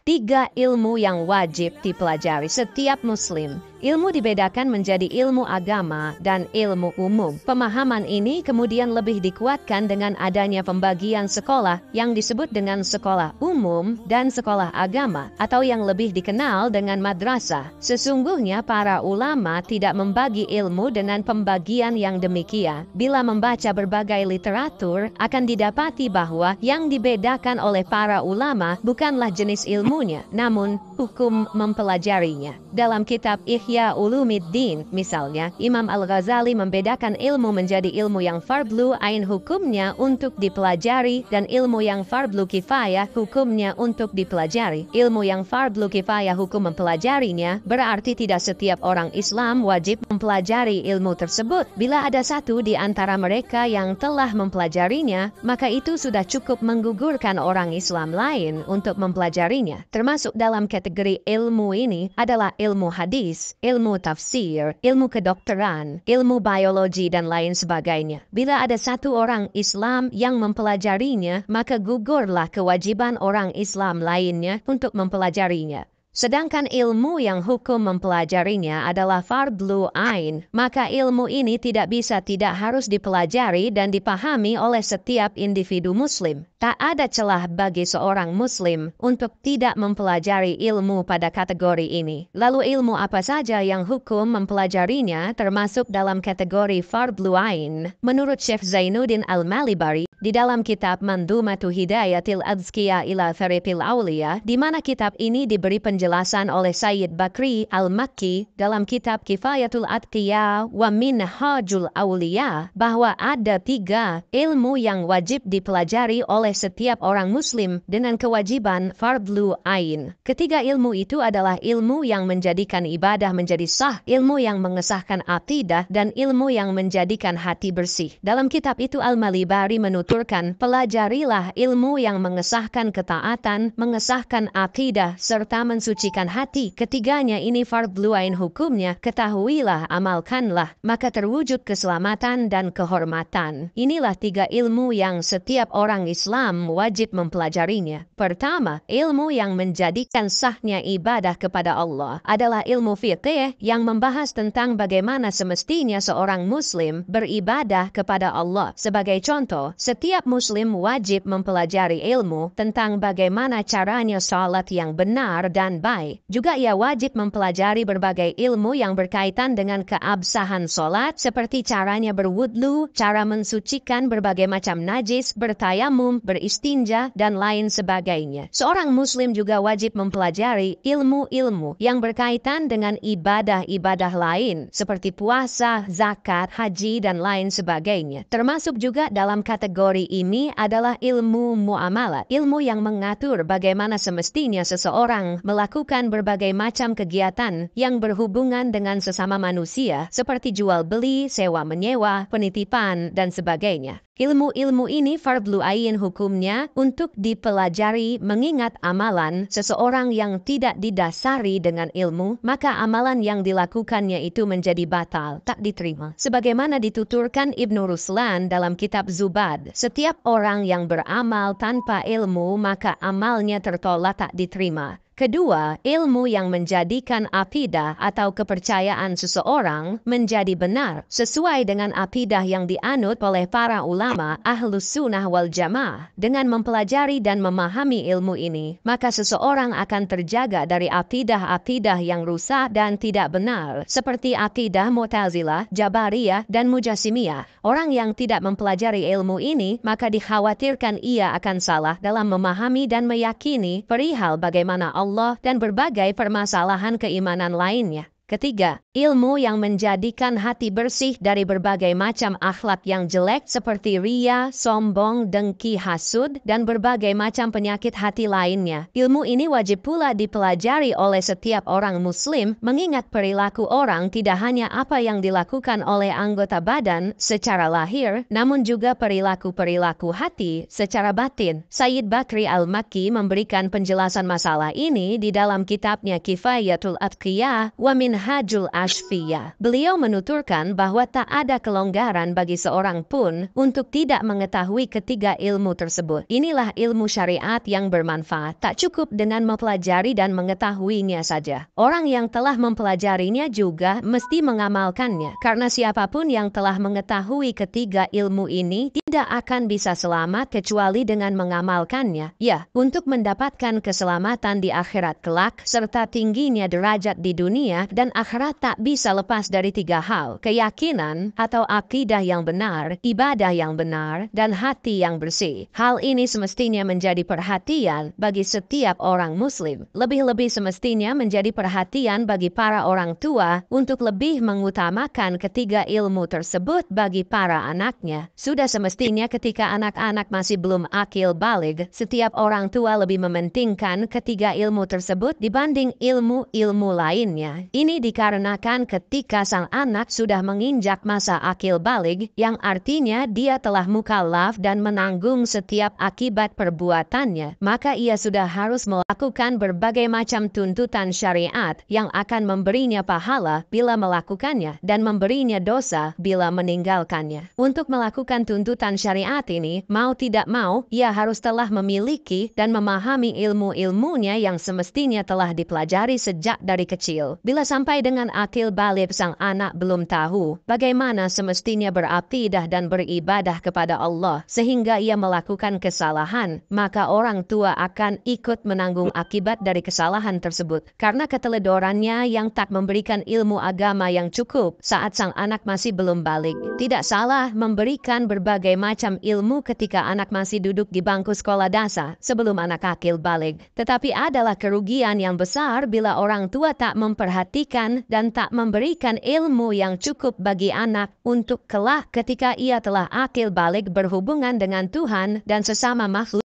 3 ilmu yang wajib dipelajari setiap muslim. Ilmu dibedakan menjadi ilmu agama dan ilmu umum. Pemahaman ini kemudian lebih dikuatkan dengan adanya pembagian sekolah yang disebut dengan sekolah umum dan sekolah agama, atau yang lebih dikenal dengan madrasah. Sesungguhnya para ulama tidak membagi ilmu dengan pembagian yang demikian. Bila membaca berbagai literatur, akan didapati bahwa yang dibedakan oleh para ulama bukanlah jenis ilmunya, namun hukum mempelajarinya. Dalam kitab Ihya Ulumiddin, misalnya, Imam Al-Ghazali membedakan ilmu menjadi ilmu yang fardhu ain hukumnya untuk dipelajari dan ilmu yang fardhu kifayah hukumnya untuk dipelajari. Ilmu yang fardhu kifayah hukum mempelajarinya berarti tidak setiap orang Islam wajib mempelajari ilmu tersebut. Bila ada satu di antara mereka yang telah mempelajarinya, maka itu sudah cukup menggugurkan orang Islam lain untuk mempelajarinya. Termasuk dalam kategori ilmu ini adalah ilmu hadis, ilmu tafsir, ilmu kedokteran, ilmu biologi, dan lain sebagainya. Bila ada satu orang Islam yang mempelajarinya, maka gugurlah kewajiban orang Islam lainnya untuk mempelajarinya. Sedangkan ilmu yang hukum mempelajarinya adalah fardhu ain, maka ilmu ini tidak harus dipelajari dan dipahami oleh setiap individu muslim. Tak ada celah bagi seorang muslim untuk tidak mempelajari ilmu pada kategori ini. Lalu ilmu apa saja yang hukum mempelajarinya termasuk dalam kategori fardhu ain? Menurut Syekh Zainuddin Al-Malibari, di dalam kitab Mandumatu Hidayatil Adzkiya ila Tharifil Awliya, di mana kitab ini diberi penjelasan oleh Sayyid Bakri Al-Makki dalam kitab Kifayatul Atqiya wa Minhajul Awliya, bahwa ada 3 ilmu yang wajib dipelajari oleh setiap orang muslim dengan kewajiban fardhu ain. Ketiga ilmu itu adalah ilmu yang menjadikan ibadah menjadi sah, ilmu yang mengesahkan akidah, dan ilmu yang menjadikan hati bersih. Dalam kitab itu Al-Malibari menuturkan, pelajarilah ilmu yang mengesahkan ketaatan, mengesahkan akidah, serta mensucikan hati. Ketiganya ini fardhu ain hukumnya, ketahuilah, amalkanlah, maka terwujud keselamatan dan kehormatan. Inilah 3 ilmu yang setiap orang Islam wajib mempelajarinya. Pertama, ilmu yang menjadikan sahnya ibadah kepada Allah adalah ilmu fiqih yang membahas tentang bagaimana semestinya seorang muslim beribadah kepada Allah. Sebagai contoh, setiap muslim wajib mempelajari ilmu tentang bagaimana caranya salat yang benar dan baik. Juga ia wajib mempelajari berbagai ilmu yang berkaitan dengan keabsahan salat, seperti caranya berwudhu, cara mensucikan berbagai macam najis, bertayamum, beristinja, dan lain sebagainya. Seorang muslim juga wajib mempelajari ilmu-ilmu yang berkaitan dengan ibadah-ibadah lain, seperti puasa, zakat, haji, dan lain sebagainya. Termasuk juga dalam kategori ini adalah ilmu muamalah, ilmu yang mengatur bagaimana semestinya seseorang melakukan berbagai macam kegiatan yang berhubungan dengan sesama manusia, seperti jual beli, sewa menyewa, penitipan, dan sebagainya. Ilmu-ilmu ini fardhu ain hukumnya untuk dipelajari, mengingat amalan seseorang yang tidak didasari dengan ilmu, maka amalan yang dilakukannya itu menjadi batal, tak diterima. Sebagaimana dituturkan Ibnu Ruslan dalam kitab Zubad, setiap orang yang beramal tanpa ilmu, maka amalnya tertolak, tak diterima. Kedua, ilmu yang menjadikan akidah atau kepercayaan seseorang menjadi benar sesuai dengan akidah yang dianut oleh para ulama Ahlus Sunnah wal Jamaah. Dengan mempelajari dan memahami ilmu ini, maka seseorang akan terjaga dari akidah-akidah yang rusak dan tidak benar, seperti akidah Mu'tazilah, Jabariyah, dan Mujassimiyah. Orang yang tidak mempelajari ilmu ini, maka dikhawatirkan ia akan salah dalam memahami dan meyakini perihal bagaimana Allah dan berbagai permasalahan keimanan lainnya. Ketiga, ilmu yang menjadikan hati bersih dari berbagai macam akhlak yang jelek seperti ria, sombong, dengki, hasud, dan berbagai macam penyakit hati lainnya. Ilmu ini wajib pula dipelajari oleh setiap orang muslim, mengingat perilaku orang tidak hanya apa yang dilakukan oleh anggota badan secara lahir, namun juga perilaku-perilaku hati secara batin. Sayyid Bakri Al-Makki memberikan penjelasan masalah ini di dalam kitabnya Kifayatul Atqiya wa Minhajul Minhajul Ashfiyah. Beliau menuturkan bahwa tak ada kelonggaran bagi seorang pun untuk tidak mengetahui ketiga ilmu tersebut. Inilah ilmu syariat yang bermanfaat. Tak cukup dengan mempelajari dan mengetahuinya saja. Orang yang telah mempelajarinya juga mesti mengamalkannya. Karena siapapun yang telah mengetahui ketiga ilmu ini tidak akan bisa selamat kecuali dengan mengamalkannya. Ya, untuk mendapatkan keselamatan di akhirat kelak serta tingginya derajat di dunia dan akhirat tak bisa lepas dari tiga hal: keyakinan atau akidah yang benar, ibadah yang benar, dan hati yang bersih. Hal ini semestinya menjadi perhatian bagi setiap orang muslim. Lebih-lebih semestinya menjadi perhatian bagi para orang tua untuk lebih mengutamakan ketiga ilmu tersebut bagi para anaknya. Sudah semestinya ketika anak-anak masih belum akil baligh, setiap orang tua lebih mementingkan ketiga ilmu tersebut dibanding ilmu-ilmu lainnya. Ini dikarenakan ketika sang anak sudah menginjak masa akil baligh, yang artinya dia telah mukallaf dan menanggung setiap akibat perbuatannya, maka ia sudah harus melakukan berbagai macam tuntutan syariat yang akan memberinya pahala bila melakukannya dan memberinya dosa bila meninggalkannya. Untuk melakukan tuntutan syariat ini, mau tidak mau, ia harus telah memiliki dan memahami ilmu-ilmunya yang semestinya telah dipelajari sejak dari kecil. Bila sampai dengan akil baligh sang anak belum tahu bagaimana semestinya berakidah dan beribadah kepada Allah sehingga ia melakukan kesalahan, maka orang tua akan ikut menanggung akibat dari kesalahan tersebut. Karena keteledorannya yang tak memberikan ilmu agama yang cukup saat sang anak masih belum baligh. Tidak salah memberikan berbagai macam ilmu ketika anak masih duduk di bangku sekolah dasar sebelum anak akil baligh. Tetapi adalah kerugian yang besar bila orang tua tak memperhatikan dan tak memberikan ilmu yang cukup bagi anak untuk kelak ketika ia telah akil baligh berhubungan dengan Tuhan dan sesama makhluk.